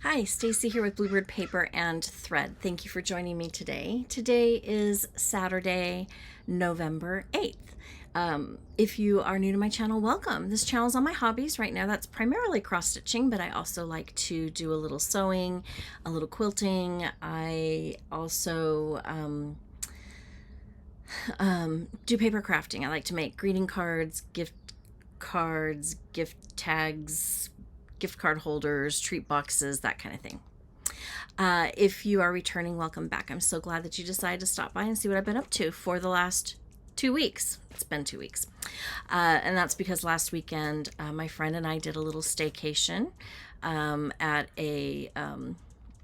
Hi, Stacy here with Bluebird Paper and Thread. Thank you for joining me today. Today is Saturday, November 8th. If you are new to my channel, welcome. This channel is on my hobbies right now. That's primarily cross stitching, but I also like to do a little sewing, a little quilting. I also do paper crafting. I like to make greeting cards, gift tags, gift card holders, treat boxes, that kind of thing. If you are returning, welcome back. I'm so glad that you decided to stop by and see what I've been up to for the last 2 weeks. It's been 2 weeks. And that's because last weekend, my friend and I did a little staycation at I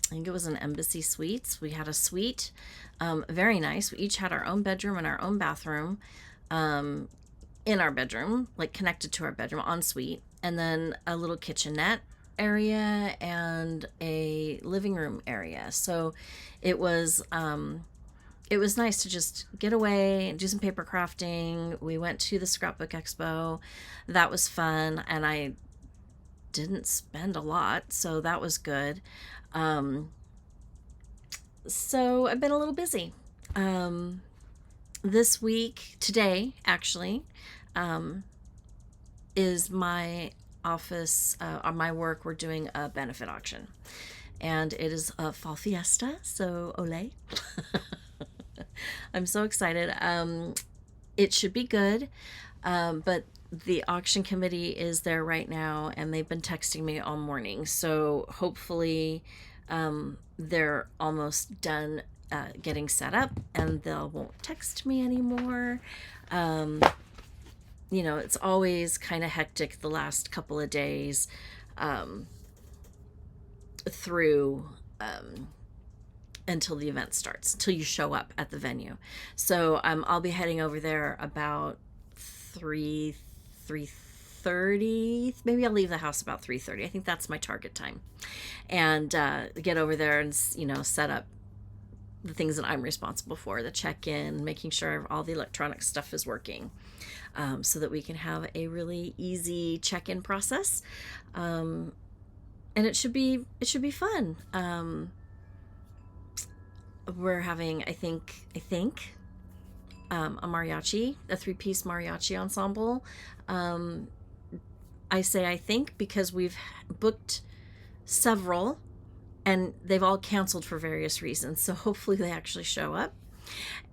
think it was an Embassy Suites. We had a suite, very nice. We each had our own bedroom and our own bathroom in our bedroom, like connected to our bedroom, en suite, and then a little kitchenette area and a living room area. So it was nice to just get away and do some paper crafting. We went to the scrapbook expo. That was fun, and I didn't spend a lot, so that was good. So I've been a little busy. This week, today actually, is my office, on my work, we're doing a benefit auction. And it is a fall fiesta, so ole. I'm so excited. It should be good, but the auction committee is there right now, and they've been texting me all morning. So hopefully they're almost done getting set up, and they won't text me anymore. It's always kind of hectic the last couple of days through until the event starts, until you show up at the venue. So I'll be heading over there about 3:30. Maybe I'll leave the house about 3:30. I think that's my target time, and get over there and set up the things that I'm responsible for, the check-in, making sure all the electronic stuff is working, so that we can have a really easy check-in process, and it should be fun. We're having, I think, a mariachi, a 3-piece mariachi ensemble. I say I think because we've booked several, and they've all canceled for various reasons. So hopefully they actually show up.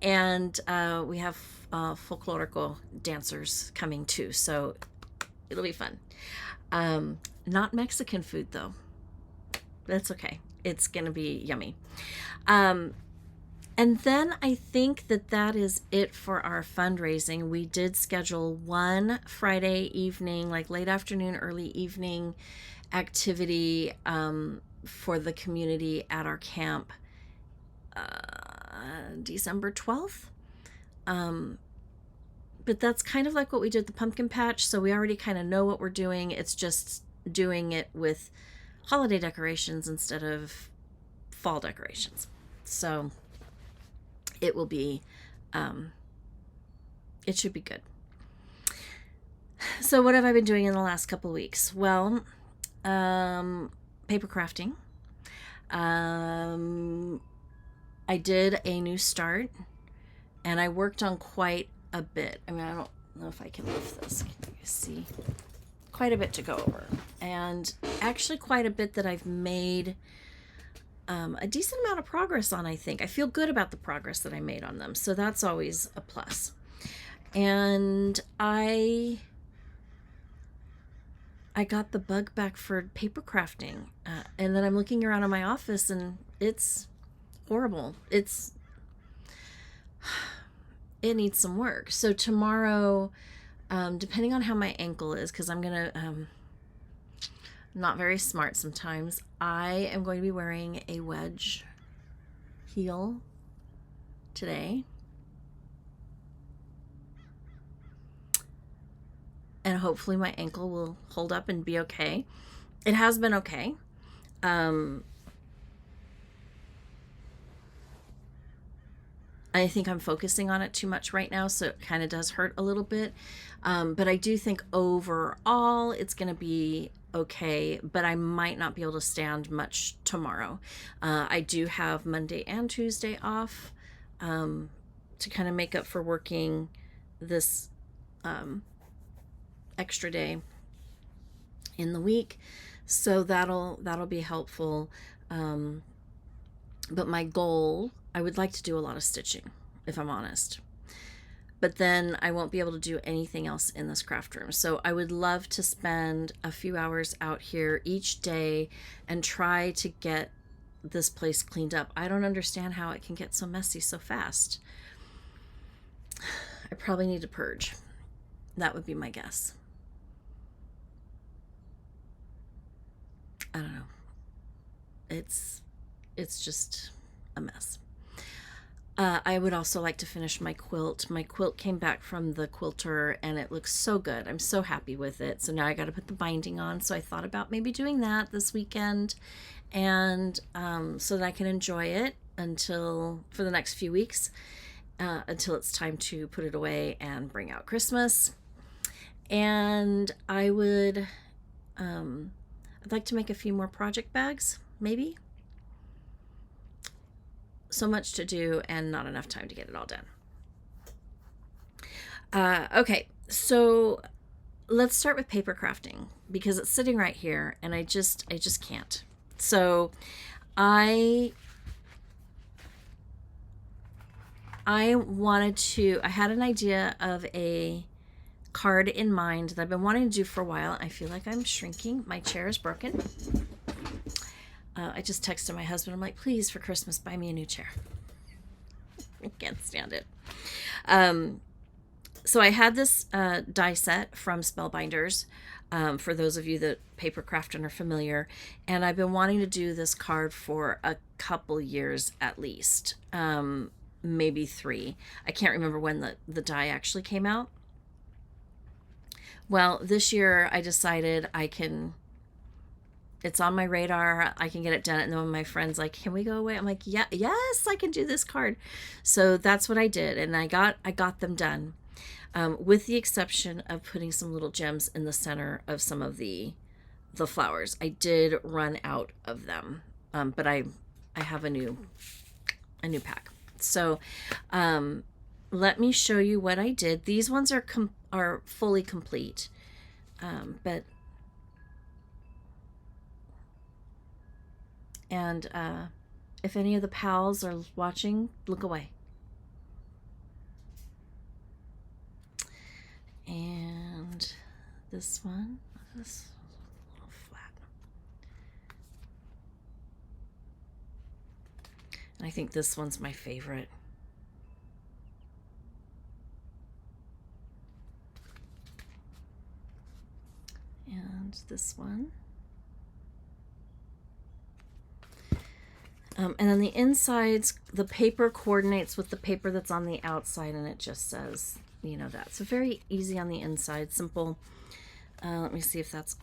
And we have folklorico dancers coming too. So it'll be fun. Not Mexican food though. That's okay. It's going to be yummy. And then I think that is it for our fundraising. We did schedule one Friday evening, like late afternoon, early evening activity for the community at our camp, December 12th. But that's kind of like what we did at the pumpkin patch, so we already kind of know what we're doing. It's just doing it with holiday decorations instead of fall decorations. So it will be, it should be good. So what have I been doing in the last couple weeks? Well, paper crafting. I did a new start, and I worked on quite a bit. I mean, I don't know if I can lift this. Can you see? Quite a bit to go over, and actually quite a bit that I've made a decent amount of progress on. I think I feel good about the progress that I made on them, so that's always a plus. And I got the bug back for paper crafting, and then I'm looking around in my office, and it's horrible. It needs some work. So tomorrow, depending on how my ankle is, because I'm gonna not very smart sometimes, I am going to be wearing a wedge heel today, and hopefully my ankle will hold up and be okay. It has been okay. I think I'm focusing on it too much right now, so it kind of does hurt a little bit. But I do think overall it's going to be okay, but I might not be able to stand much tomorrow. I do have Monday and Tuesday off to kind of make up for working this extra day in the week. So that'll be helpful. But my goal, I would like to do a lot of stitching, if I'm honest. But then I won't be able to do anything else in this craft room. So I would love to spend a few hours out here each day and try to get this place cleaned up. I don't understand how it can get so messy so fast. I probably need to purge. That would be my guess. I don't know. It's just a mess. I would also like to finish my quilt. My quilt came back from the quilter and it looks so good. I'm so happy with it. So now I got to put the binding on. So I thought about maybe doing that this weekend, and so that I can enjoy it for the next few weeks, until it's time to put it away and bring out Christmas. And I'd like to make a few more project bags, maybe. So much to do and not enough time to get it all done. Okay, so let's start with paper crafting, because it's sitting right here and I just can't. So I had an idea of a card in mind that I've been wanting to do for a while. I feel like I'm shrinking. My chair is broken. I just texted my husband. I'm like, please, for Christmas, buy me a new chair. I can't stand it. So I had this die set from Spellbinders, for those of you that paper craft and are familiar. And I've been wanting to do this card for a couple years at least, maybe 3. I can't remember when the die actually came out. Well, this year I decided it's on my radar. I can get it done. And then when my friend's like, can we go away? I'm like, yeah, yes, I can do this card. So that's what I did. And I got them done, with the exception of putting some little gems in the center of some of the flowers. I did run out of them. But I have a new pack. So, let me show you what I did. These ones are fully complete. But if any of the pals are watching, look away. And this one, this a little flat. And I think this one's my favorite. And this one. And then the insides, the paper coordinates with the paper that's on the outside, and it just says, that. So very easy on the inside, simple. Let me see if that's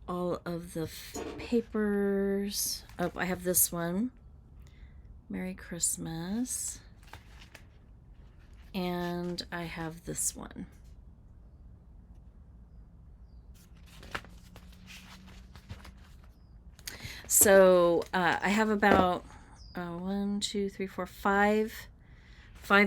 all of the papers. Oh, I have this one. Merry Christmas. And I have this one. So I have about 1, 2, 3, 4, 5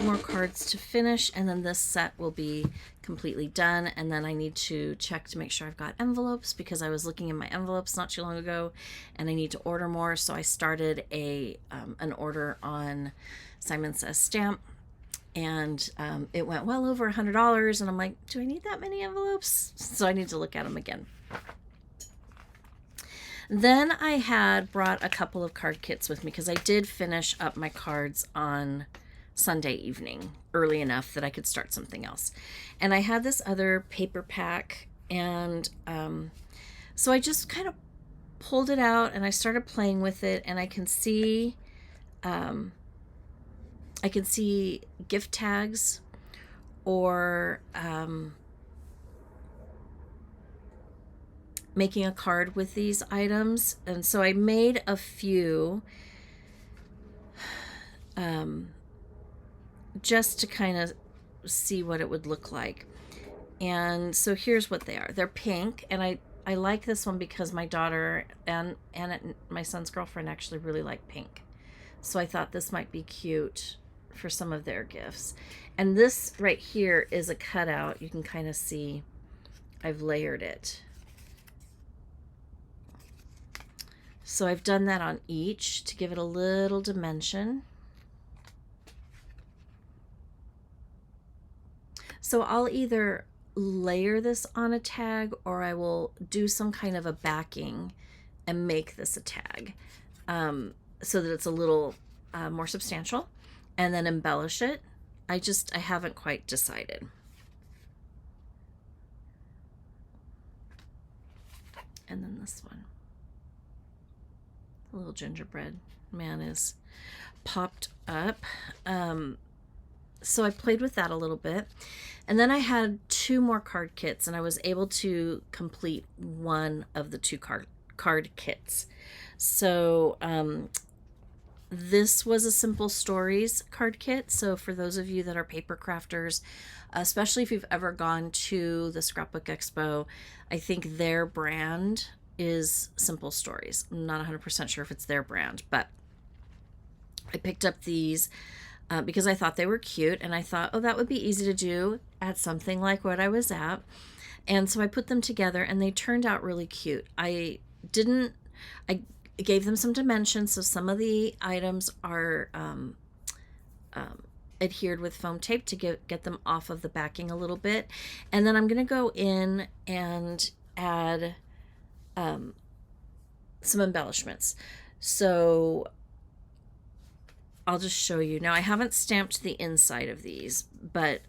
more cards to finish, and then this set will be completely done. And then I need to check to make sure I've got envelopes, because I was looking in my envelopes not too long ago and I need to order more. So I started an order on Simon Says Stamp, and it went well over $100, and I'm like, do I need that many envelopes? So I need to look at them again. Then I had brought a couple of card kits with me, because I did finish up my cards on Sunday evening early enough that I could start something else. And I had this other paper pack, and so I just kind of pulled it out and I started playing with it, and I can see gift tags, or making a card with these items. And so I made a few just to kind of see what it would look like. And so here's what they are. They're pink, and I like this one because my daughter and my son's girlfriend actually really like pink. So I thought this might be cute for some of their gifts. And this right here is a cutout. You can kind of see I've layered it. So I've done that on each to give it a little dimension. So I'll either layer this on a tag, or I will do some kind of a backing and make this a tag, so that it's a little more substantial, and then embellish it. I haven't quite decided. And then this one, the little gingerbread man is popped up. So I played with that a little bit. And then I had 2 more card kits, and I was able to complete one of the 2 card kits. So this was a Simple Stories card kit. So for those of you that are paper crafters, especially if you've ever gone to the Scrapbook Expo, I think their brand is Simple Stories. I'm not 100% sure if it's their brand, but I picked up these because I thought they were cute, and I thought, oh, that would be easy to do at something like what I was at. And so I put them together, and they turned out really cute. I gave them some dimensions, so some of the items are adhered with foam tape to get them off of the backing a little bit. And then I'm going to go in and add some embellishments. So I'll just show you. Now, I haven't stamped the inside of these, but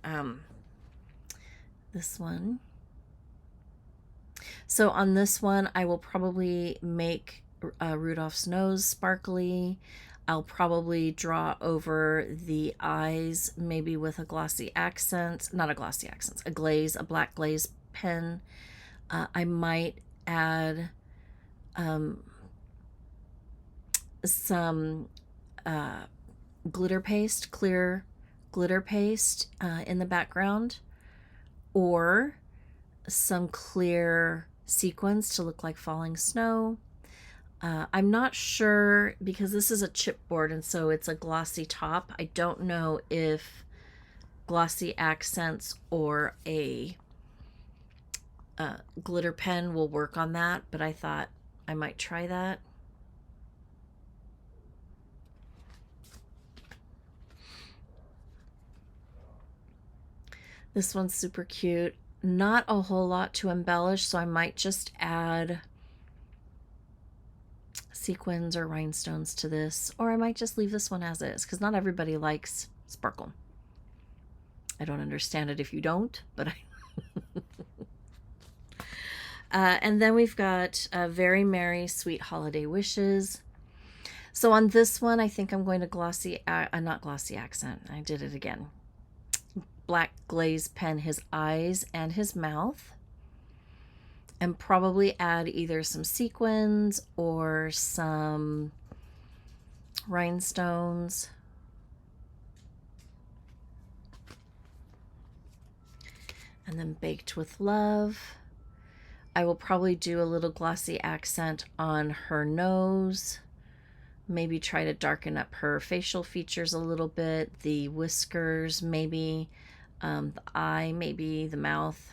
this one. So on this one, I will probably make Rudolph's nose sparkly. I'll probably draw over the eyes, maybe with a glossy accent. Not a glossy accent, a glaze, a black glaze pen. I might add some glitter paste, clear glitter paste in the background, or some clear sequins to look like falling snow. I'm not sure, because this is a chipboard and so it's a glossy top. I don't know if glossy accents or a glitter pen will work on that, but I thought I might try that. This one's super cute. Not a whole lot to embellish, so I might just add sequins or rhinestones to this, or I might just leave this one as is, because not everybody likes sparkle. I don't understand it if you don't, but I and then we've got Very Merry Sweet Holiday Wishes. So on this one, I think I'm going to not glossy accent. I did it again. Black glaze pen his eyes and his mouth, and probably add either some sequins or some rhinestones. And then Baked with Love. I will probably do a little glossy accent on her nose. Maybe try to darken up her facial features a little bit. The whiskers, maybe. The eye, maybe. The mouth.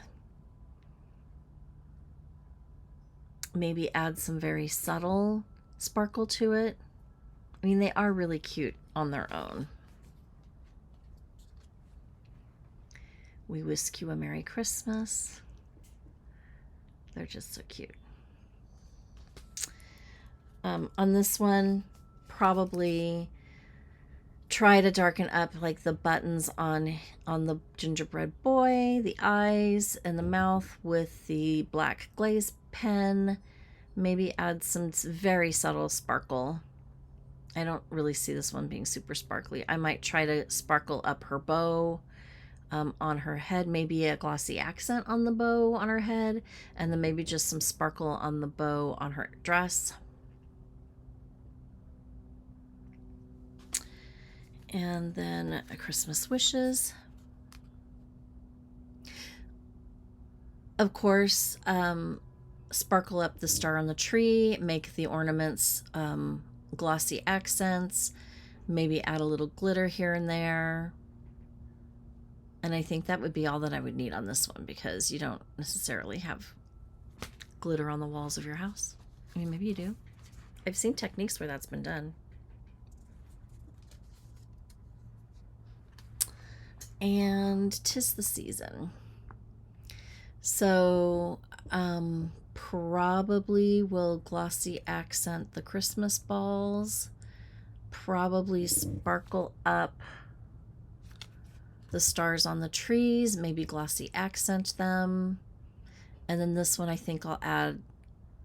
Maybe add some very subtle sparkle to it. I mean, they are really cute on their own. We Whisk You a Merry Christmas. They're just so cute. On this one, probably try to darken up like the buttons on the gingerbread boy, the eyes and the mouth with the black glaze pen. Maybe add some very subtle sparkle. I don't really see this one being super sparkly. I might try to sparkle up her bow on her head, maybe a glossy accent on the bow on her head, and then maybe just some sparkle on the bow on her dress. And then a Christmas wishes. Of course, sparkle up the star on the tree, make the ornaments glossy accents, maybe add a little glitter here and there. And I think that would be all that I would need on this one, because you don't necessarily have glitter on the walls of your house. I mean, maybe you do. I've seen techniques where that's been done. And 'tis the season. So probably will glossy accent the Christmas balls. Probably sparkle up the stars on the trees, maybe glossy accent them. And then this one, I think I'll add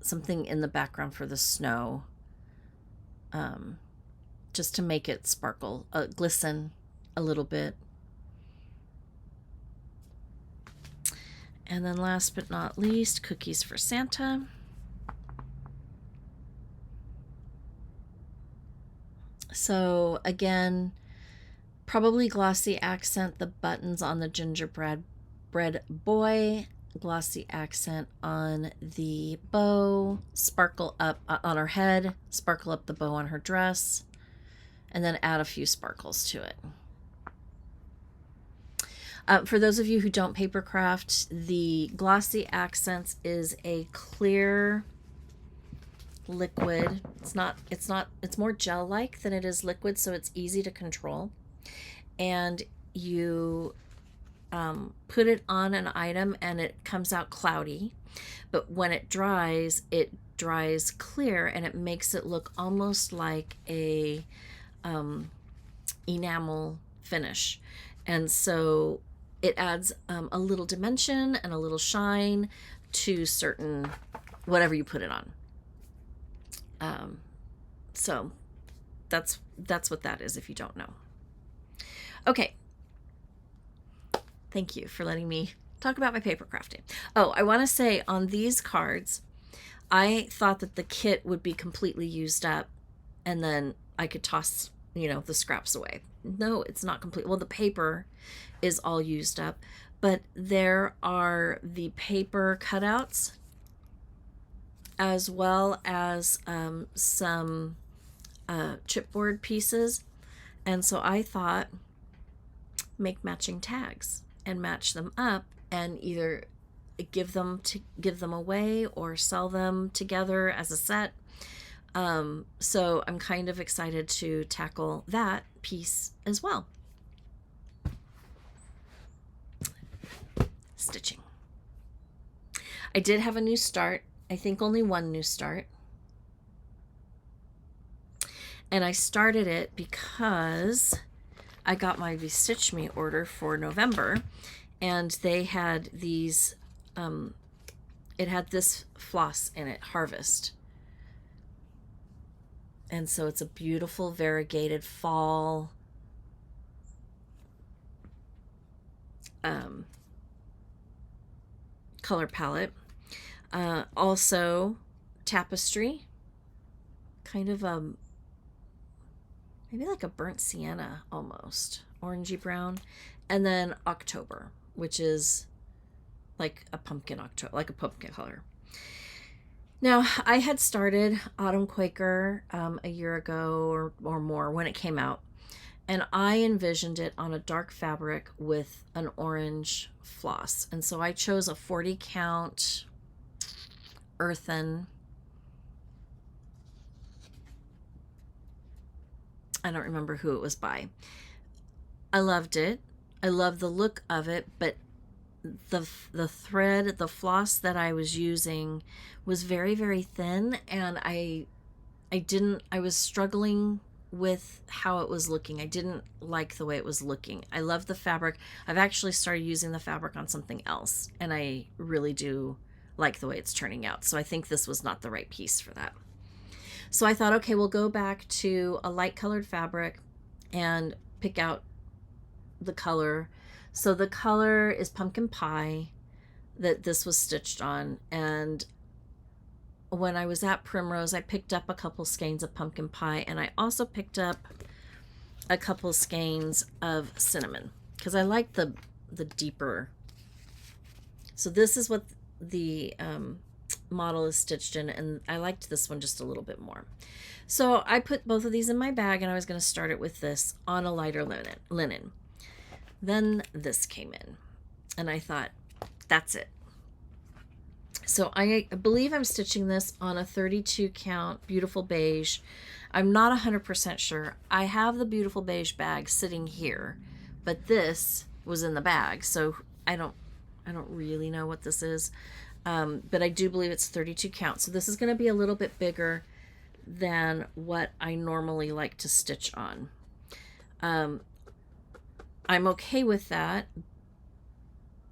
something in the background for the snow, just to make it sparkle, glisten a little bit. And then last but not least, cookies for Santa. So again, probably glossy accent the buttons on the gingerbread boy, glossy accent on the bow, sparkle up on her head, sparkle up the bow on her dress, and then add a few sparkles to it. For those of you who don't paper craft, the glossy accents is a clear liquid. It's more gel-like than it is liquid, so it's easy to control. And you put it on an item and it comes out cloudy, but when it dries clear, and it makes it look almost like a enamel finish. And so it adds a little dimension and a little shine to certain whatever you put it on. So that's what that is, if you don't know. Okay. Thank you for letting me talk about my paper crafting. Oh, I want to say on these cards, I thought that the kit would be completely used up and then I could toss, the scraps away. No, it's not complete. Well, the paper is all used up, but there are the paper cutouts as well as some chipboard pieces. And so I thought, make matching tags and match them up and either give them away or sell them together as a set. So I'm kind of excited to tackle that piece as well. Stitching. I did have a new start. I think only one new start. And I started it because I got my Stitch Me order for November, and they had these, it had this floss in it, Harvest. And so it's a beautiful variegated fall color palette. Also tapestry, kind of maybe like a burnt sienna almost, orangey brown. And then October, which is like a pumpkin color. Now, I had started Autumn Quaker a year ago or more when it came out, and I envisioned it on a dark fabric with an orange floss. And so I chose a 40 count earthen, I don't remember who it was by. I loved it. I loved the look of it, but the thread, the floss that I was using was very, very thin, and I was struggling with how it was looking. I didn't like the way it was looking. I love the fabric. I've actually started using the fabric on something else, and I really do like the way it's turning out. So I think this was not the right piece for that. So I thought, okay, we'll go back to a light colored fabric and pick out the color. So the color is pumpkin pie that this was stitched on. And when I was at Primrose, I picked up a couple skeins of pumpkin pie, and I also picked up a couple skeins of cinnamon because I like the deeper. So this is what the model is stitched in, and I liked this one just a little bit more. So I put both of these in my bag, and I was going to start it with this on a lighter linen. Then this came in, and I thought, that's it. So I believe I'm stitching this on a 32 count Beautiful Beige. I'm not 100% sure. I have the Beautiful Beige bag sitting here, but this was in the bag, so I don't really know what this is. But I do believe it's 32 count. So this is going to be a little bit bigger than what I normally like to stitch on. I'm okay with that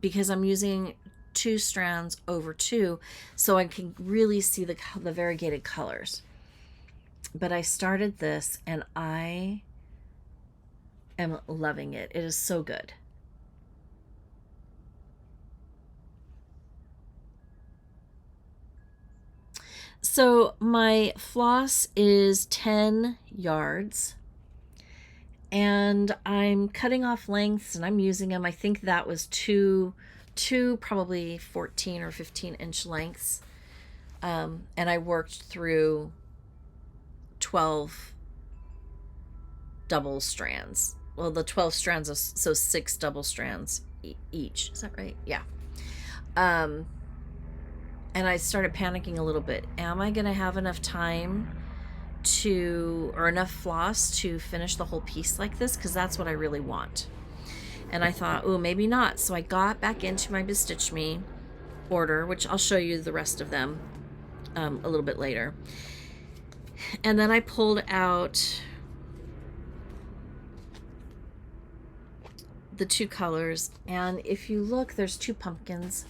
because I'm using 2 strands over 2, so I can really see the variegated colors. But I started this and I am loving it. It is so good. So my floss is 10 yards. And I'm cutting off lengths and I'm using them. I think that was two probably 14 or 15 inch lengths. And I worked through 12 double strands. Well, the 12 strands of, so 6 double strands each. Is that right? Yeah. And I started panicking a little bit. Am I going to have enough time or enough floss to finish the whole piece like this? Because that's what I really want. And I thought, oh, maybe not. So I got back into my Bestitch Me order, which I'll show you the rest of them a little bit later. And then I pulled out the 2 colors. And if you look, there's 2 pumpkins.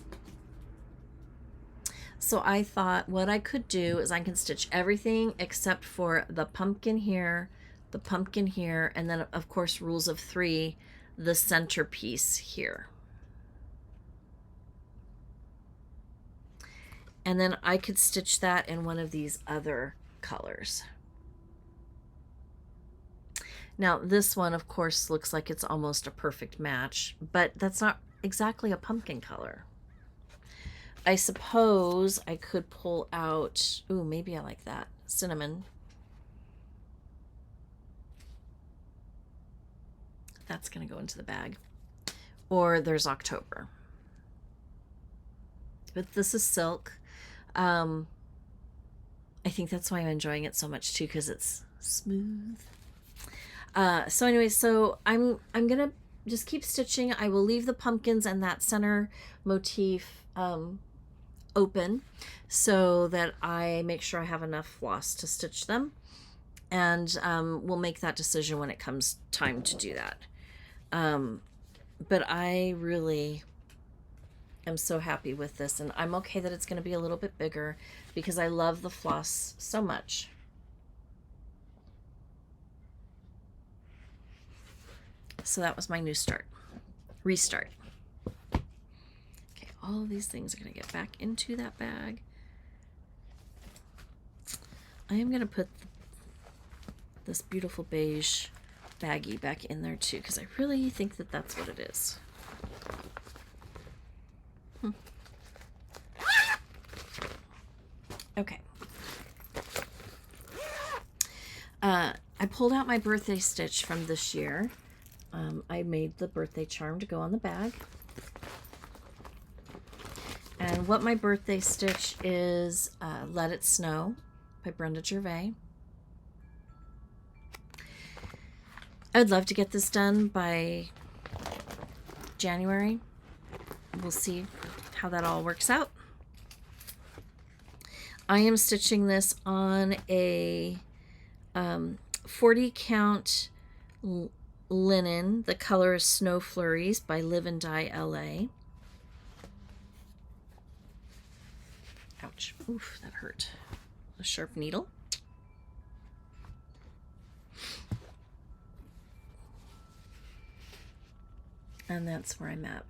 So I thought what I could do is I can stitch everything except for the pumpkin here, and then of course rules of 3, the centerpiece here. And then I could stitch that in one of these other colors. Now this one of course looks like it's almost a perfect match, but that's not exactly a pumpkin color. I suppose I could pull out, ooh, maybe I like that, cinnamon. That's going to go into the bag. Or there's October. But this is silk. I think that's why I'm enjoying it so much too, because it's smooth. So anyway, so I'm going to just keep stitching. I will leave the pumpkins and that center motif open so that I make sure I have enough floss to stitch them, and we'll make that decision when it comes time to do that. But I really am so happy with this, and I'm okay that it's going to be a little bit bigger because I love the floss so much. So that was my new restart. All of these things are going to get back into that bag. I am going to put this Beautiful Beige baggie back in there too, because I really think that that's what it is. Okay. I pulled out my birthday stitch from this year. I made the birthday charm to go on the bag. And what my birthday stitch is, Let It Snow by Brenda Gervais. I'd love to get this done by January. We'll see how that all works out. I am stitching this on a 40 count linen. The color is Snowflurries by Live and Dye LA. Ouch. Oof, that hurt. A sharp needle. And that's where I'm at.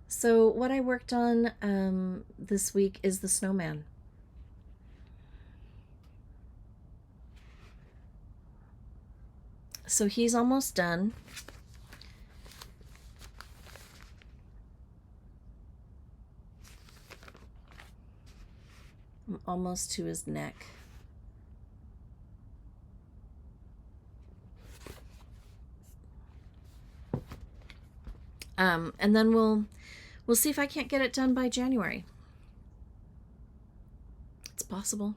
So what I worked on this week is the snowman. So he's almost done. I'm almost to his neck. And then we'll see if I can't get it done by January. It's possible.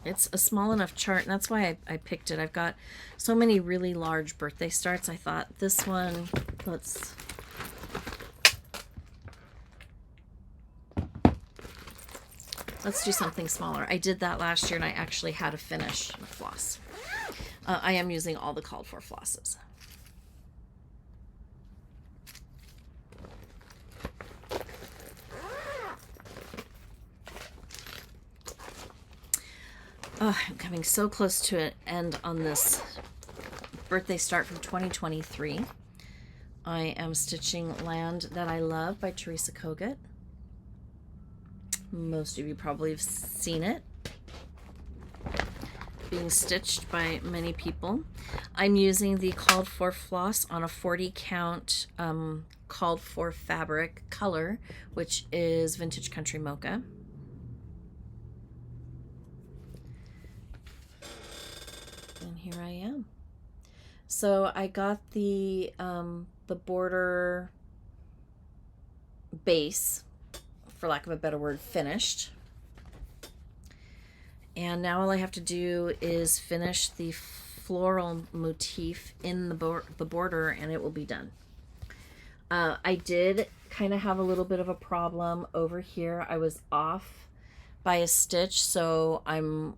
It's a small enough chart, and that's why I picked it. I've got so many really large birthday starts. I thought this one, let's do something smaller. I did that last year, and I actually had a finish floss. I am using all the called for flosses. Oh, I'm coming so close to an end on this birthday start from 2023. I am stitching Land That I Love by Teresa Kogut. Most of you probably have seen it being stitched by many people. I'm using the called for floss on a 40 count called for fabric color, which is Vintage Country Mocha. And here I am. So I got the border base, for lack of a better word, finished. And now all I have to do is finish the floral motif in the border, and it will be done. I did kind of have a little bit of a problem over here. I was off by a stitch, so I'm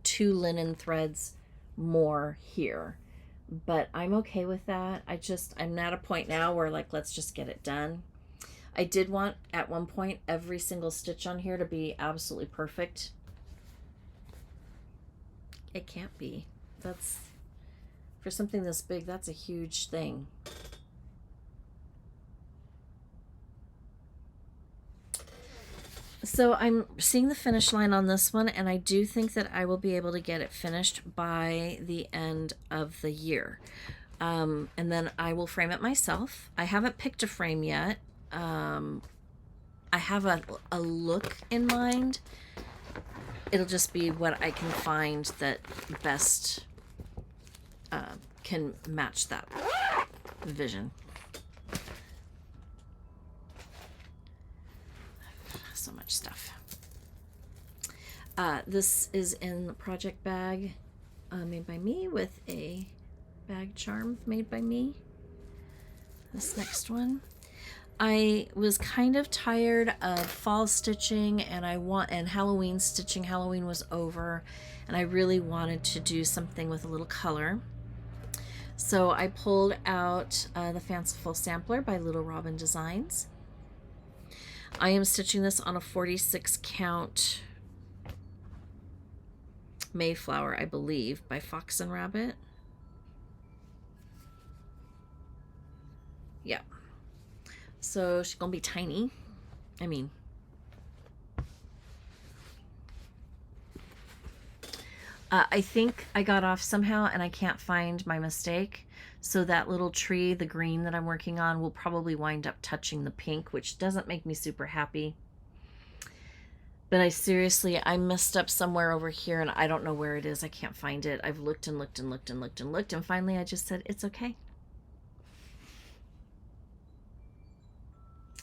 2 linen threads more here, but I'm okay with that. I'm at a point now where, like, let's just get it done. I did want at one point every single stitch on here to be absolutely perfect. It can't be. That's, for something this big, that's a huge thing. So I'm seeing the finish line on this one, and I do think that I will be able to get it finished by the end of the year. And then I will frame it myself. I haven't picked a frame yet. I have a look in mind. It'll just be what I can find that best can match that vision. So much stuff. This is in the project bag made by me, with a bag charm made by me. This next one, I was kind of tired of fall stitching, and Halloween stitching. Halloween was over, and I really wanted to do something with a little color. So I pulled out the Fanciful sampler by Little Robin Designs. I am stitching this on a 46 count Mayflower, I believe, by Fox and Rabbit. Yeah. So she's gonna be tiny. I mean, I think I got off somehow, and I can't find my mistake. So that little tree, the green that I'm working on, will probably wind up touching the pink, which doesn't make me super happy. But I messed up somewhere over here, and I don't know where it is. I can't find it. I've looked and looked and looked and looked and looked, and finally I just said, it's okay.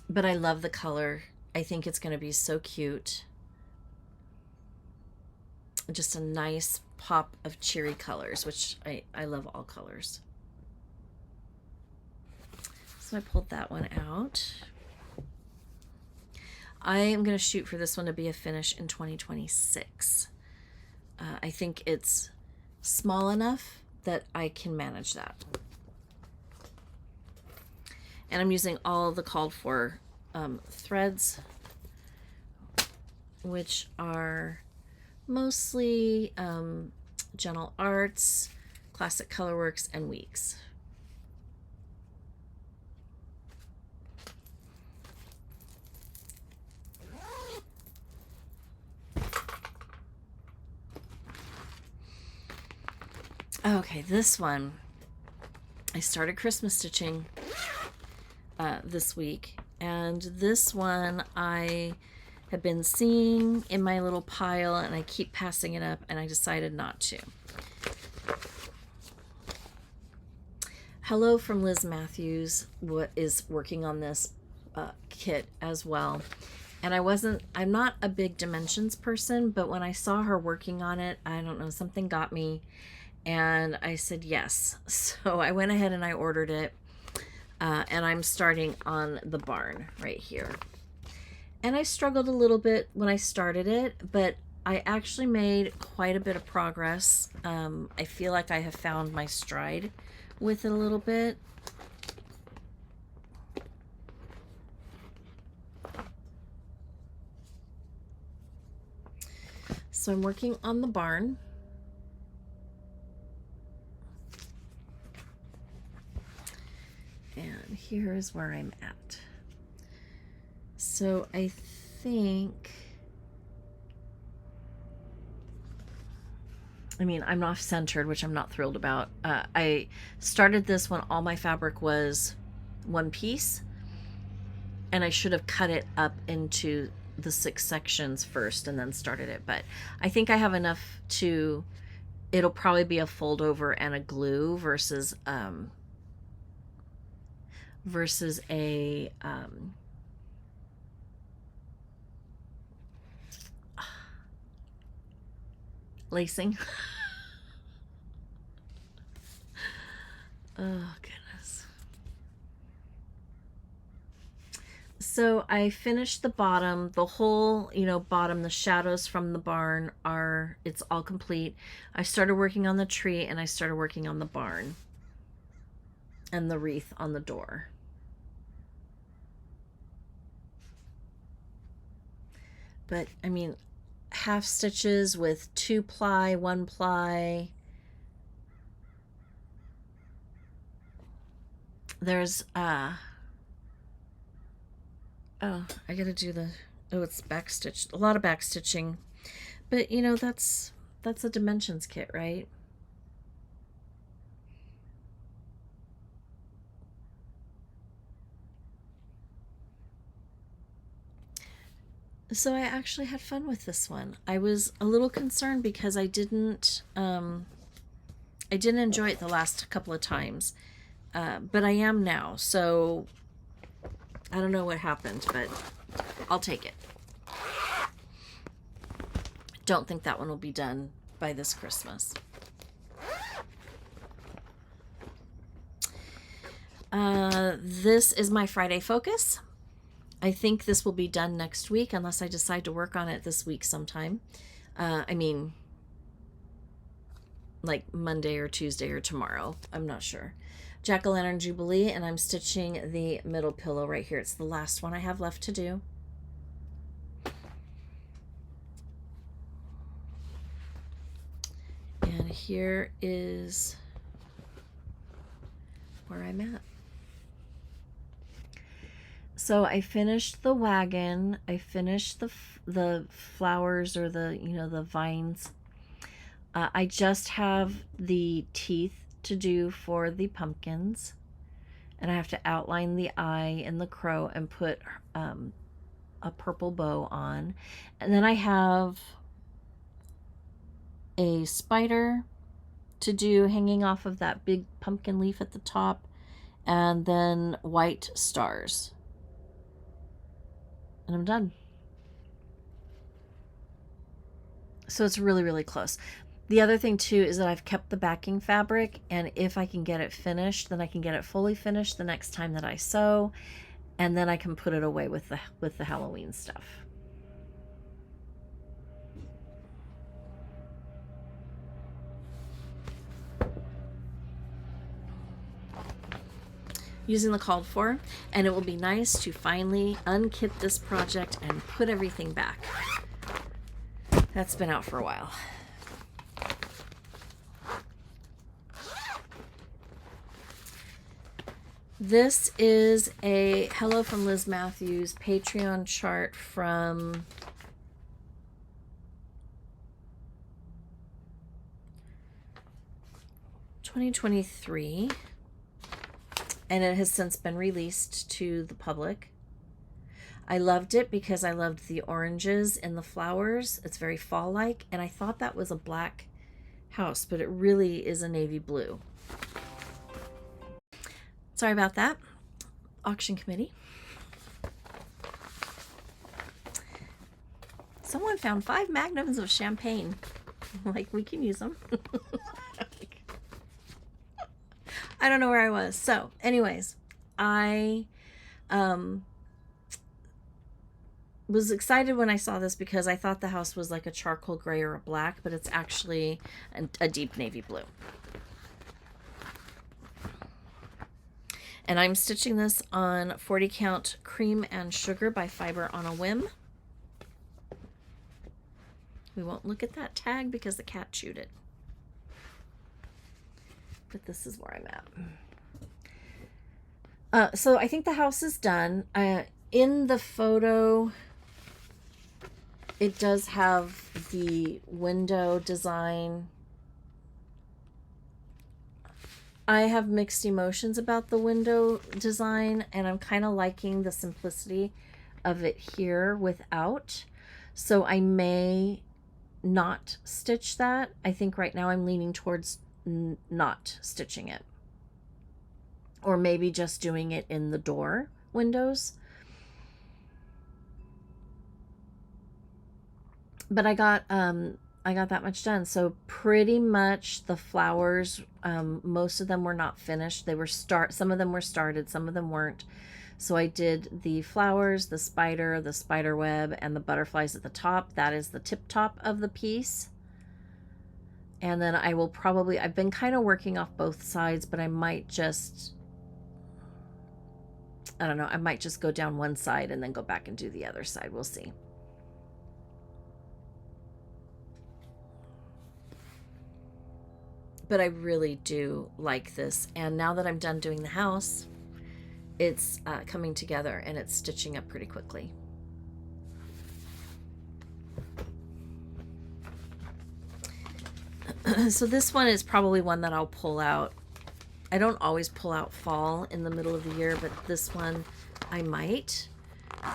But I love the color. I think it's going to be so cute. Just a nice pop of cheery colors, which I love all colors. So I pulled that one out. I am going to shoot for this one to be a finish in 2026. I think it's small enough that I can manage that. And I'm using all the called for threads, which are mostly Gentle Arts, Classic Colorworks, and Weeks. Okay, this one. I started Christmas stitching this week. And this one I have been seeing in my little pile, and I keep passing it up, and I decided not to. Hello from Liz Matthews, what is working on this kit as well. And I'm not a big dimensions person, but when I saw her working on it, I don't know, something got me. And I said yes. So I went ahead and I ordered it. And I'm starting on the barn right here. And I struggled a little bit when I started it, but I actually made quite a bit of progress. I feel like I have found my stride with it a little bit. So I'm working on the barn. And here is where I'm at. So I think, I'm off centered, which I'm not thrilled about. I started this when all my fabric was one piece, and I should have cut it up into the 6 sections first and then started it. But I think I have enough to, it'll probably be a fold over and a glue versus a lacing. Oh goodness. So I finished the bottom, the whole, bottom, the shadows from the barn it's all complete. I started working on the tree, and I started working on the barn and the wreath on the door. But half stitches with 2-ply, 1-ply. There's oh, I gotta do it's back stitched, a lot of back stitching, but that's a dimensions kit, right? So I actually had fun with this one. I was a little concerned because I didn't enjoy it the last couple of times, but I am now. So I don't know what happened, but I'll take it. Don't think that one will be done by this Christmas. This is my Friday focus. I think this will be done next week unless I decide to work on it this week sometime. Like Monday or Tuesday or tomorrow. I'm not sure. Jack-o'-lantern Jubilee, and I'm stitching the middle pillow right here. It's the last one I have left to do. And here is where I'm at. So I finished the wagon. I finished the flowers, or the vines. I just have the teeth to do for the pumpkins, and I have to outline the eye and the crow and put a purple bow on. And then I have a spider to do hanging off of that big pumpkin leaf at the top, and then white stars. And I'm done. So it's really, really close. The other thing too is that I've kept the backing fabric, and if I can get it finished, then I can get it fully finished the next time that I sew, and then I can put it away with the Halloween stuff. Using the called for, and it will be nice to finally unkit this project and put everything back. That's been out for a while. This is a Hello from Liz Matthews Patreon chart from 2023, and it has since been released to the public. I loved it because I loved the oranges in the flowers. It's very fall-like, and I thought that was a black house, but it really is a navy blue. Sorry about that. Auction committee. Someone found 5 magnums of champagne. Like, we can use them. I don't know where I was. So, anyways, I was excited when I saw this because I thought the house was like a charcoal gray or a black, but it's actually a deep navy blue. And I'm stitching this on 40 count Cream and Sugar by Fiber on a Whim. We won't look at that tag because the cat chewed it. But this is where I'm at. So I think the house is done. In the photo, it does have the window design. I have mixed emotions about the window design, and I'm kind of liking the simplicity of it here without. So I may not stitch that. I think right now I'm leaning towards not stitching it. Or maybe just doing it in the door windows. But I got that much done. So pretty much the flowers, most of them were not finished. They were some of them were started, some of them weren't. So I did the flowers, the spider web, and the butterflies at the top. That is the tip top of the piece. And then I will probably, I've been kind of working off both sides, but I might just, I don't know, I might just go down one side and then go back and do the other side. We'll see. But I really do like this. And now that I'm done doing the house, it's coming together and it's stitching up pretty quickly. So this one is probably one that I'll pull out. I don't always pull out fall in the middle of the year, but this one I might,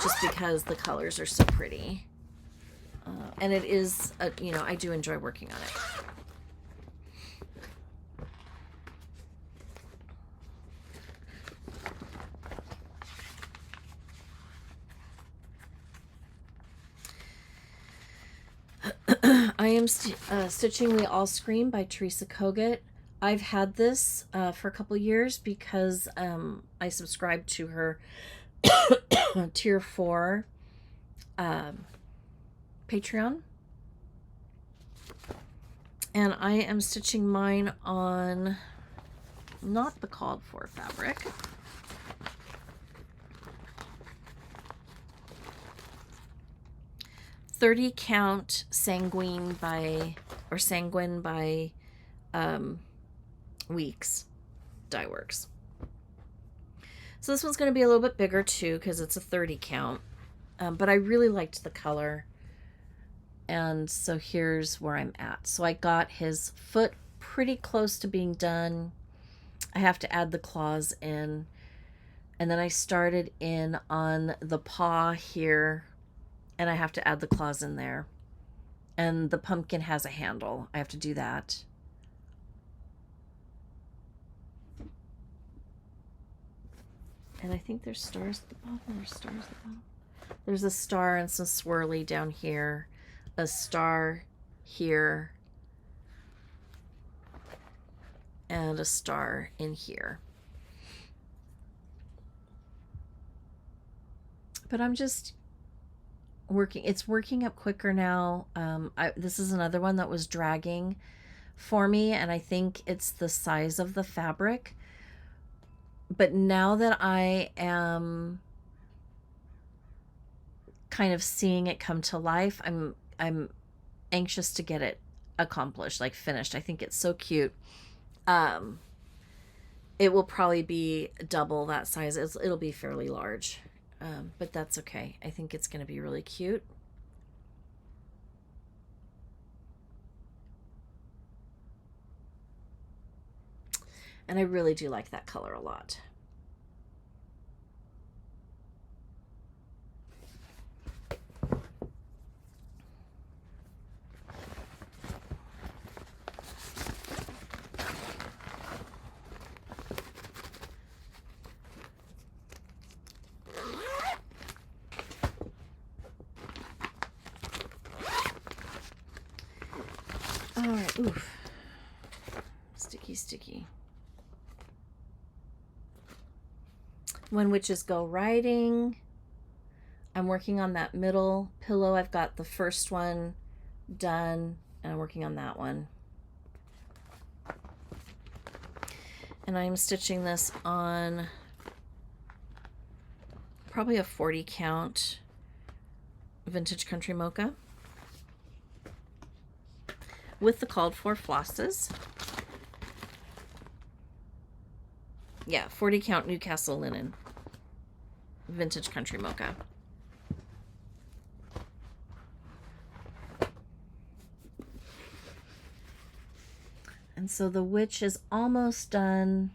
just because the colors are so pretty. And it is, you know, I do enjoy working on it. I am stitching We All Scream by Teresa Kogut. I've had this for a couple years because I subscribed to her tier 4 Patreon. And I am stitching mine on not the called for fabric. .30 count Sanguine by Weeks Dye Works. So this one's going to be a little bit bigger too because it's a 30 count. But I really liked the color. And so here's where I'm at. So I got his foot pretty close to being done. I have to add the claws in. And then I started in on the paw here. And I have to add the claws in there. And the pumpkin has a handle. I have to do that. And I think there's stars at the bottom. There's stars at the bottom. There's a star and some swirly down here. A star here. And a star in here. But I'm just working. It's working up quicker now. This is another one that was dragging for me, and I think it's the size of the fabric. But now that I am kind of seeing it come to life, I'm anxious to get it accomplished, like finished. I think it's so cute. It will probably be double that size. It'll be fairly large. But that's okay. I think it's going to be really cute. And I really do like that color a lot. All right, oof. Sticky, sticky. When Witches Go Riding. I'm working on that middle pillow. I've got the first one done, and I'm working on that one. And I'm stitching this on probably a 40 count Vintage Country Mocha with the called for flosses. Yeah, 40 count Newcastle linen Vintage Country Mocha. And so the witch is almost done,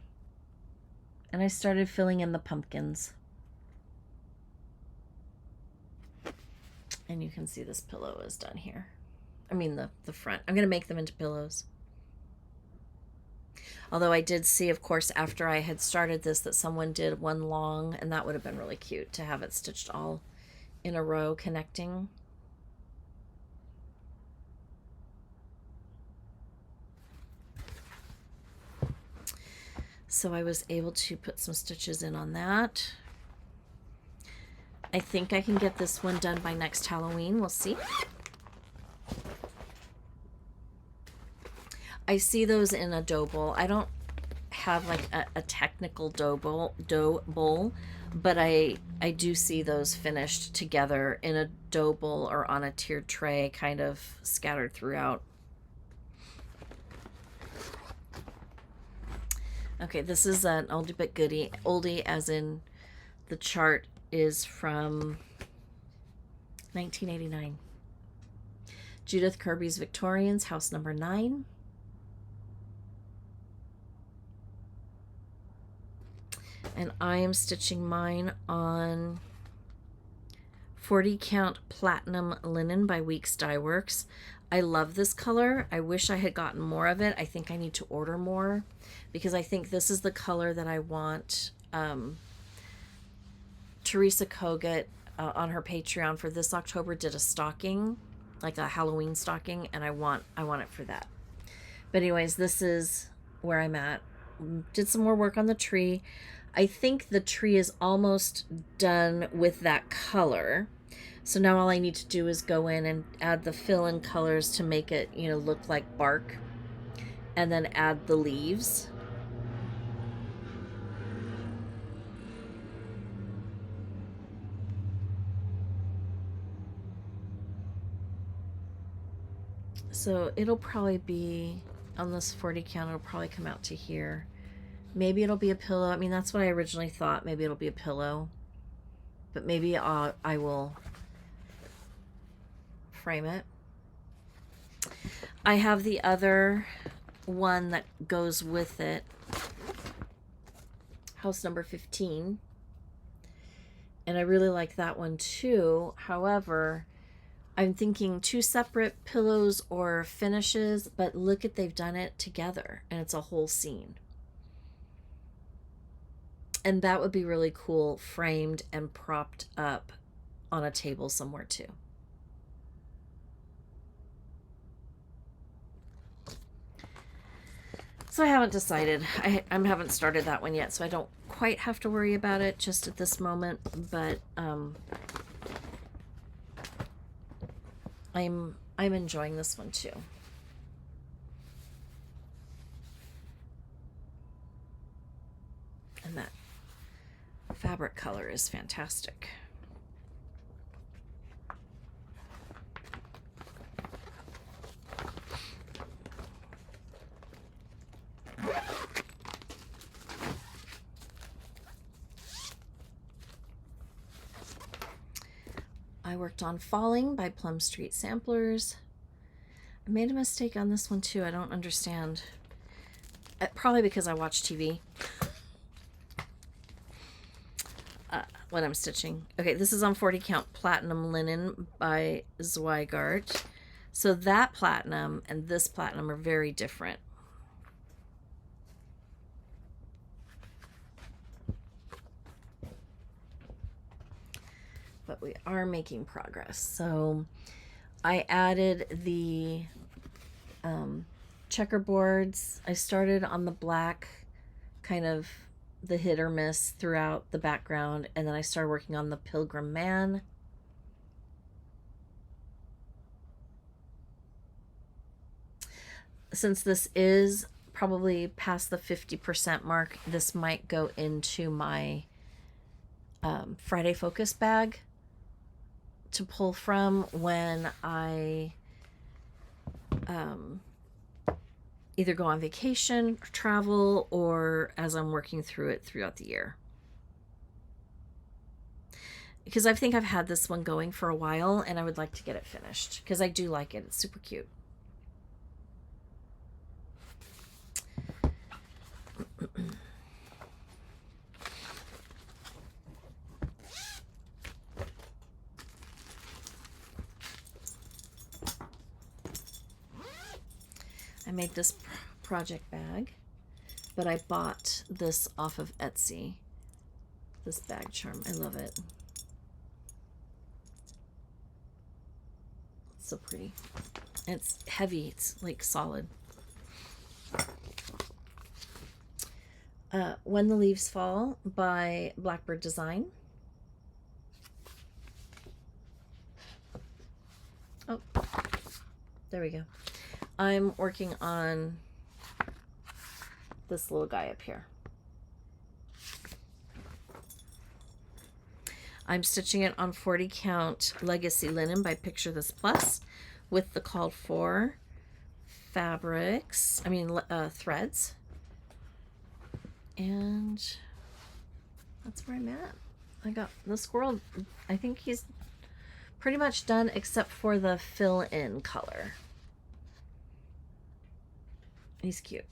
and I started filling in the pumpkins. And you can see this pillow is done here. I mean the front. I'm going to make them into pillows. Although I did see, of course, after I had started this, that someone did one long, and that would have been really cute to have it stitched all in a row connecting. So I was able to put some stitches in on that. I think I can get this one done by next Halloween. We'll see. I see those in a dough bowl. I don't have like a technical dough bowl, but I do see those finished together in a dough bowl or on a tiered tray, kind of scattered throughout. Okay, this is an oldie but goodie. Oldie as in the chart is from 1989. Judith Kirby's Victorians, house number 9. And I am stitching mine on 40 count platinum linen by Weeks Dye Works. I love this color. I wish I had gotten more of it. I think I need to order more because I think this is the color that I want. Teresa Kogut on her Patreon for this October did a stocking, like a Halloween stocking, and I want it for that. But anyways, this is where I'm at. Did some more work on the tree. I think the tree is almost done with that color. So now all I need to do is go in and add the fill-in colors to make it, you know, look like bark, and then add the leaves. So it'll probably be on this 40 count, it'll probably come out to here. Maybe it'll be a pillow. I mean, that's what I originally thought. Maybe it'll be a pillow, but maybe I will frame it. I have the other one that goes with it, house number 15, and I really like that one too. However, I'm thinking 2 separate pillows or finishes, but look at, they've done it together and it's a whole scene. And that would be really cool, framed and propped up on a table somewhere too. So I haven't decided. I haven't started that one yet, so I don't quite have to worry about it just at this moment. But I'm enjoying this one too. And that fabric color is fantastic. I worked on Falling by Plum Street Samplers. I made a mistake on this one too. I don't understand. Probably because I watch TV when I'm stitching. Okay, this is on 40 count platinum linen by Zweigart. So that platinum and this platinum are very different. But we are making progress. So I added the checkerboards. I started on the black, kind of the hit or miss throughout the background, and then I started working on the Pilgrim Man. Since this is probably past the 50% mark, this might go into my Friday Focus bag to pull from when I either go on vacation or travel, or as I'm working through it throughout the year. Because I think I've had this one going for a while and I would like to get it finished because I do like it. It's super cute. I made this project bag, but I bought this off of Etsy. This bag charm. I love it. It's so pretty. And it's heavy. It's like solid. When the Leaves Fall by Blackbird Design. Oh, there we go. I'm working on this little guy up here. I'm stitching it on 40 count Legacy Linen by Picture This Plus with the called for fabrics, threads. And that's where I'm at. I got the squirrel. I think he's pretty much done except for the fill-in color. He's cute.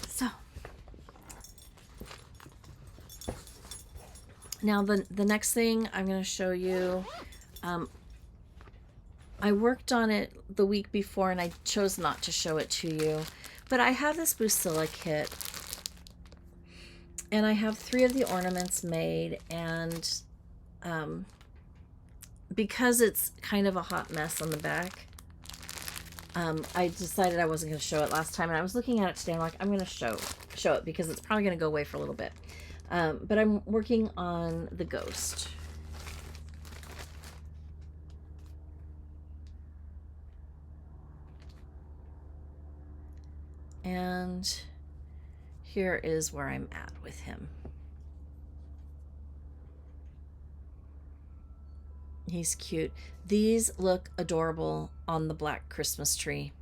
So now the next thing I'm going to show you, I worked on it the week before and I chose not to show it to you, but I have this Busilla kit and I have 3 of the ornaments made, and because it's kind of a hot mess on the back, I decided I wasn't going to show it last time, and I was looking at it today. I'm like, I'm going to show it because it's probably going to go away for a little bit. But I'm working on the ghost. And here is where I'm at with him. He's cute. These look adorable on the black Christmas tree.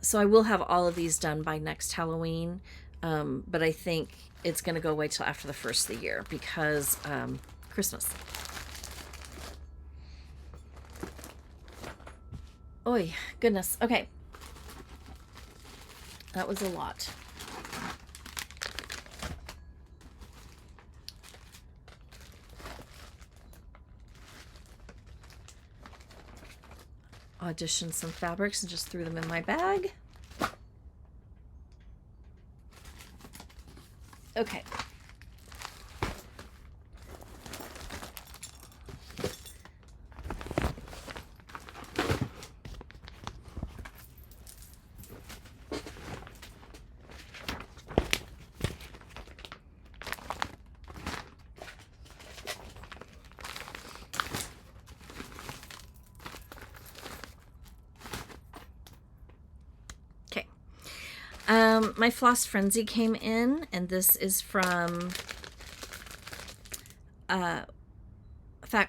So I will have all of these done by next Halloween, but I think it's going to go away till after the first of the year because Christmas. Oy, goodness. Okay. That was a lot. Auditioned some fabrics and just threw them in my bag. Okay. My Floss Frenzy came in, and this is from Fat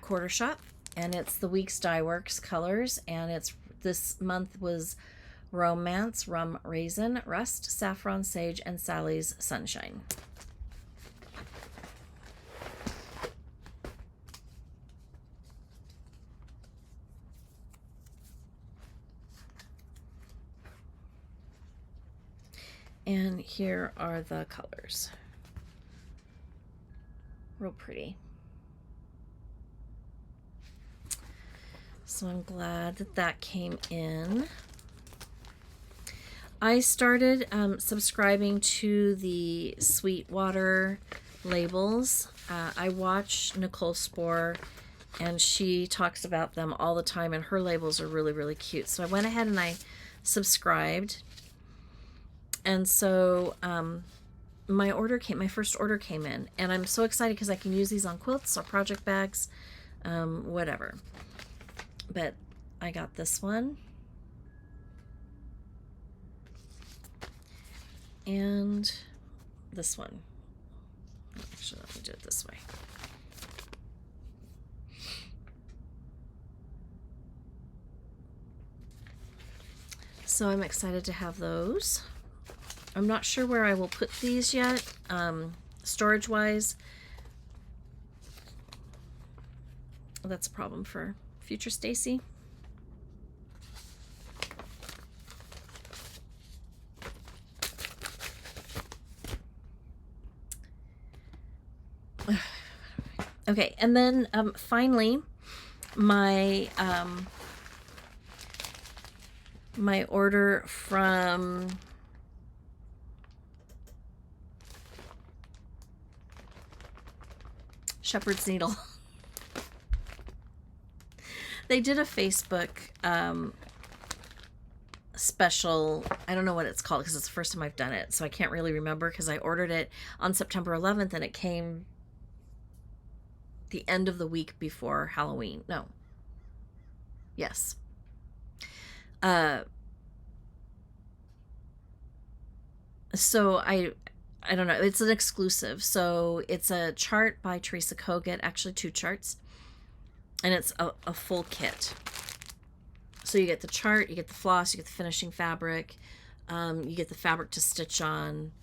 Quarter Shop, and it's the Weeks Dye Works colors, and this month was Romance, Rum Raisin, Rust, Saffron, Sage, and Sally's Sunshine. And here are the colors. Real pretty. So I'm glad that that came in. I started subscribing to the Sweetwater labels. I watch Nicole Spohr, and she talks about them all the time, and her labels are really, really cute. So I went ahead and I subscribed. And so my first order came in, and I'm so excited because I can use these on quilts or project bags, whatever. But I got this one. And this one. Actually, let me do it this way. So I'm excited to have those. I'm not sure where I will put these yet, storage-wise. That's a problem for future Stacy. Okay, and then finally, my my order from Shepherd's Needle. They did a Facebook special. I don't know what it's called because it's the first time I've done it, so I can't really remember because I ordered it on September 11th and it came the end of the week before Halloween. No. Yes. So I don't know. It's an exclusive. So it's a chart by Teresa Kogut, actually 2 charts. And it's a full kit. So you get the chart, you get the floss, you get the finishing fabric, you get the fabric to stitch on.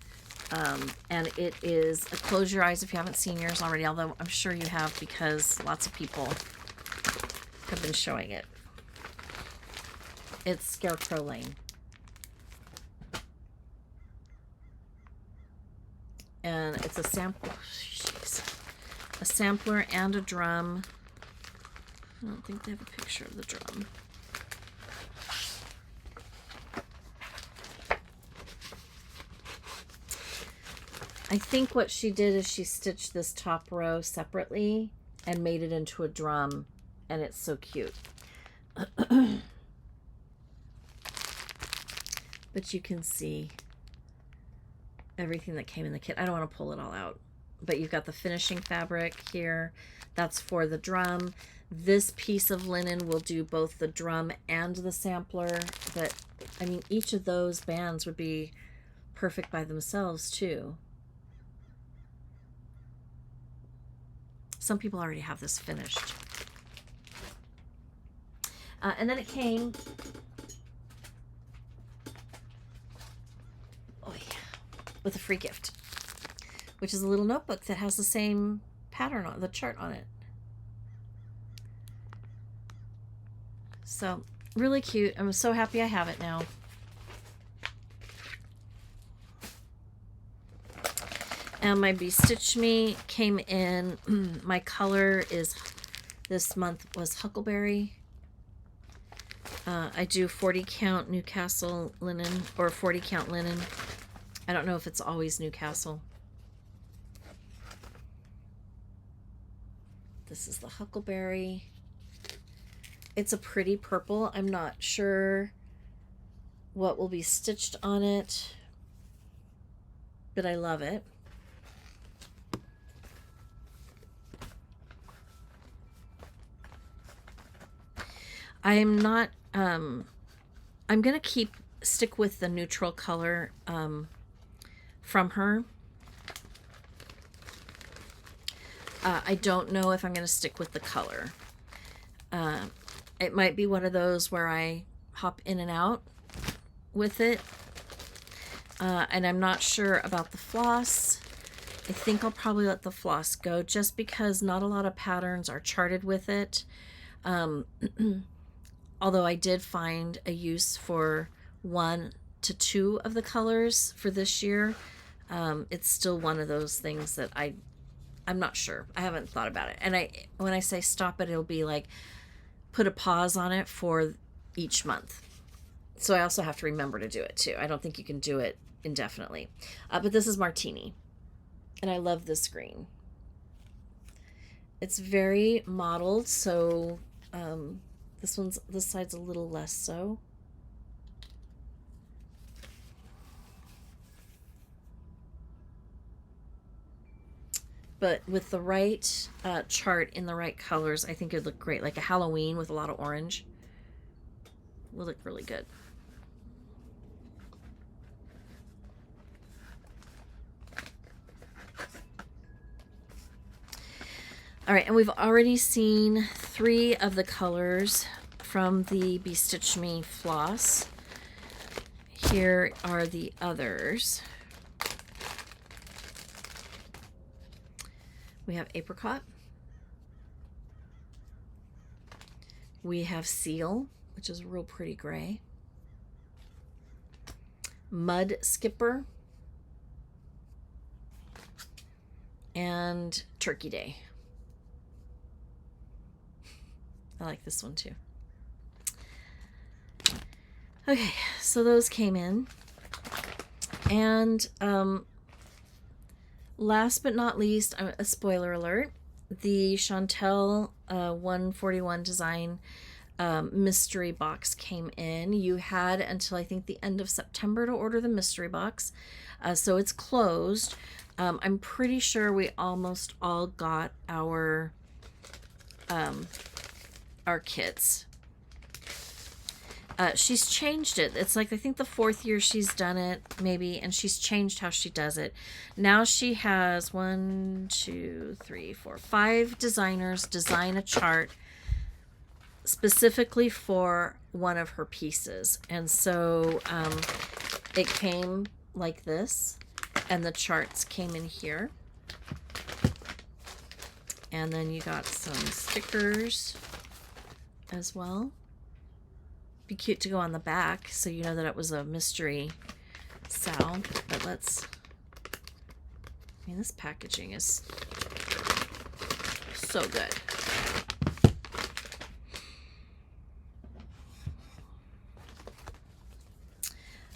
And it is a close your eyes if you haven't seen yours already, although I'm sure you have because lots of people have been showing it. It's Scarecrow Lane. And it's a sample. Jeez. A sampler and a drum. I don't think they have a picture of the drum. I think what she did is she stitched this top row separately and made it into a drum, and it's so cute. But you can see everything that came in the kit. I don't want to pull it all out, but you've got the finishing fabric here. That's for the drum. This piece of linen will do both the drum and the sampler, but I mean, each of those bands would be perfect by themselves too. Some people already have this finished. And then it came, with a free gift, which is a little notebook that has the same pattern on the chart on it. So really cute. I'm so happy I have it now. And my Be Stitch Me came in. My color is, this month was Huckleberry. I do 40 count Newcastle linen or 40 count linen. I don't know if it's always Newcastle. This is the Huckleberry. It's a pretty purple. I'm not sure what will be stitched on it, but I love it. I'm not, I'm going to stick with the neutral color from her. I don't know if I'm going to stick with the color. It might be one of those where I pop in and out with it. And I'm not sure about the floss. I think I'll probably let the floss go just because not a lot of patterns are charted with it. Although I did find a use for 1 to 2 of the colors for this year, it's still one of those things that I'm not sure. I haven't thought about it. And when I say stop it, it'll be like put a pause on it for each month. So I also have to remember to do it too. I don't think you can do it indefinitely. But this is Martini. And I love this green. It's very mottled, so this side's a little less so. But with the right chart in the right colors, I think it'd look great. Like a Halloween with a lot of orange. Will look really good. All right, and we've already seen 3 of the colors from the Bestitch Me floss. Here are the others. We have apricot. We have seal, which is a real pretty gray. Mud skipper. And Turkey Day. I like this one too. Okay, so those came in. And last but not least, a spoiler alert, the Chantel 141 design mystery box came in. You had until I think the end of September to order the mystery box. So it's closed. I'm pretty sure we almost all got our kits. She's changed it. It's like, I think the 4th year she's done it, maybe, and she's changed how she does it. Now she has 1, 2, 3, 4, 5 designers design a chart specifically for one of her pieces. And so it came like this, and the charts came in here. And then you got some stickers as well. Be cute to go on the back so you know that it was a mystery sound. But let's, I mean, this packaging is so good.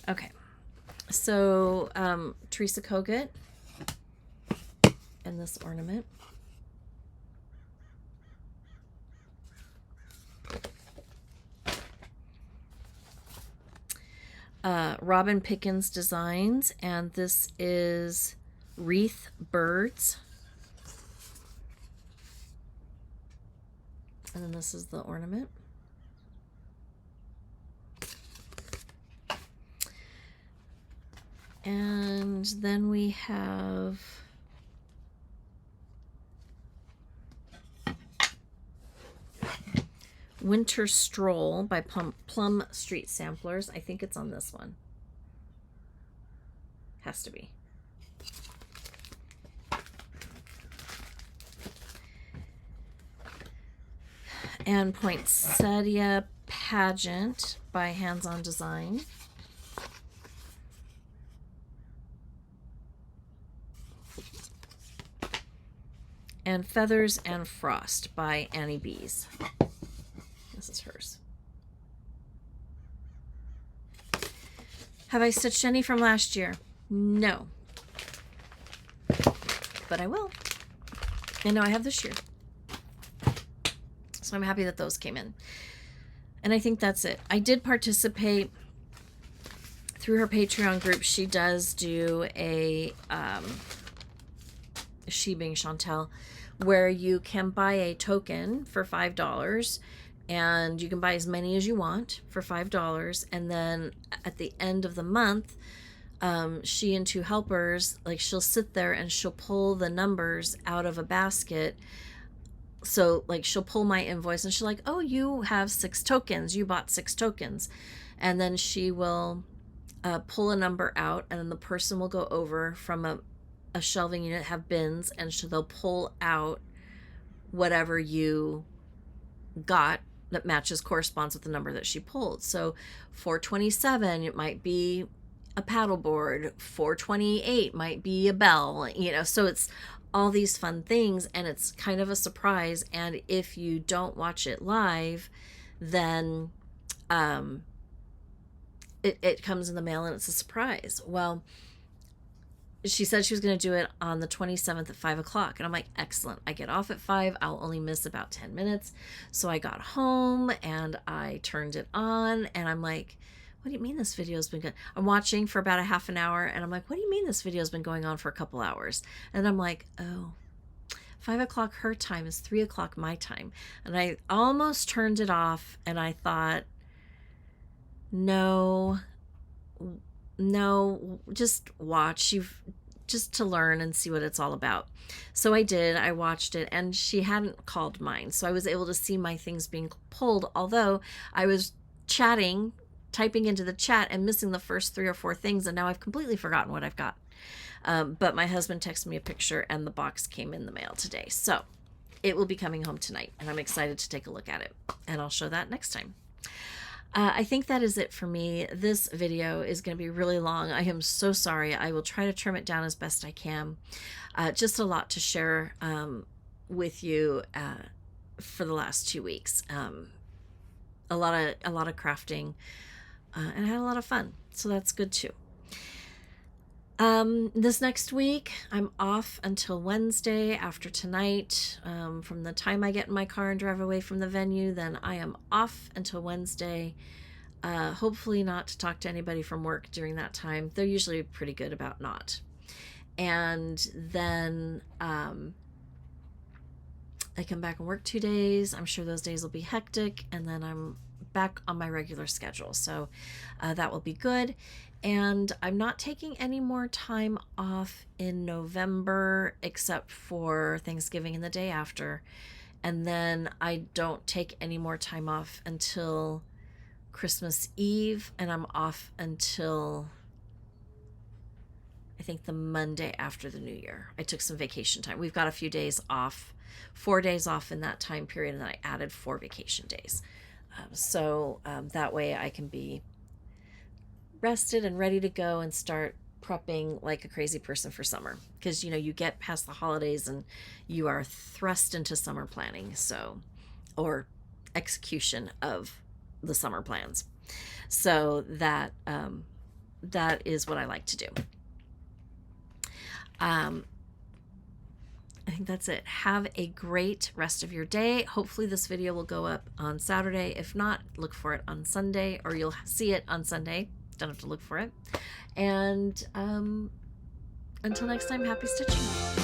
Okay, so Teresa Kogut and this ornament. Robin Pickens Designs, and this is Wreath Birds. And then this is the ornament. And then we have Winter Stroll by Plum Street Samplers. I think it's on this one. Has to be. And Poinsettia Pageant by Hands On Design. And Feathers and Frost by Annie Bees. This is hers. Have I stitched any from last year? No. But I will. And now I have this year. So I'm happy that those came in. And I think that's it. I did participate through her Patreon group. She does do a, she being Chantel, where you can buy a token for $5. And you can buy as many as you want for $5. And then at the end of the month, she and 2 helpers, like, she'll sit there and she'll pull the numbers out of a basket So like she'll pull my invoice and she's like, oh, you have 6 tokens. You bought 6 tokens. And then she will pull a number out, and then the person will go over from a shelving unit, have bins, and so they'll pull out whatever you got that matches, corresponds with the number that she pulled. So 427, it might be a paddleboard. 428 might be a bell, you know. So it's all these fun things, and it's kind of a surprise. And if you don't watch it live, then it comes in the mail and it's a surprise. Well, she said she was going to do it on the 27th at 5 o'clock. And I'm like, excellent. I get off at 5. I'll only miss about 10 minutes. So I got home and I turned it on, and I'm like, what do you mean this video's been good? I'm watching for about a half an hour, and I'm like, what do you mean this video's been going on for a couple hours? And I'm like, oh, 5 o'clock her time is 3 o'clock my time. And I almost turned it off, and I thought, no, just watch. You've just to learn and see what it's all about. So I did. I watched it, and she hadn't called mine, so I was able to see my things being pulled, although I was chatting, typing into the chat, and missing the first 3 or 4 things, and now I've completely forgotten what I've got. But my husband texted me a picture, and the box came in the mail today, so it will be coming home tonight, and I'm excited to take a look at it, and I'll show that next time. I think that is it for me. This video is going to be really long. I am so sorry. I will try to trim it down as best I can. Just a lot to share with you for the last 2 weeks. A lot of crafting, and I had a lot of fun, so that's good too. This next week, I'm off until Wednesday after tonight. From the time I get in my car and drive away from the venue, then I am off until Wednesday. Hopefully not to talk to anybody from work during that time. They're usually pretty good about not. And then I come back and work 2 days. I'm sure those days will be hectic, and then I'm back on my regular schedule. So that will be good. And I'm not taking any more time off in November except for Thanksgiving and the day after. And then I don't take any more time off until Christmas Eve, and I'm off until I think the Monday after the New Year. I took some vacation time. We've got a few days off, 4 days off in that time period, and then I added 4 vacation days. So that way I can be rested and ready to go and start prepping like a crazy person for summer, because you know, you get past the holidays and you are thrust into summer planning, so, or execution of the summer plans. So that that is what I like to do. I think that's it. Have a great rest of your day. Hopefully this video will go up on Saturday. If not, look for it on Sunday, or you'll see it on Sunday. Don't have to look for it. And until next time, happy stitching.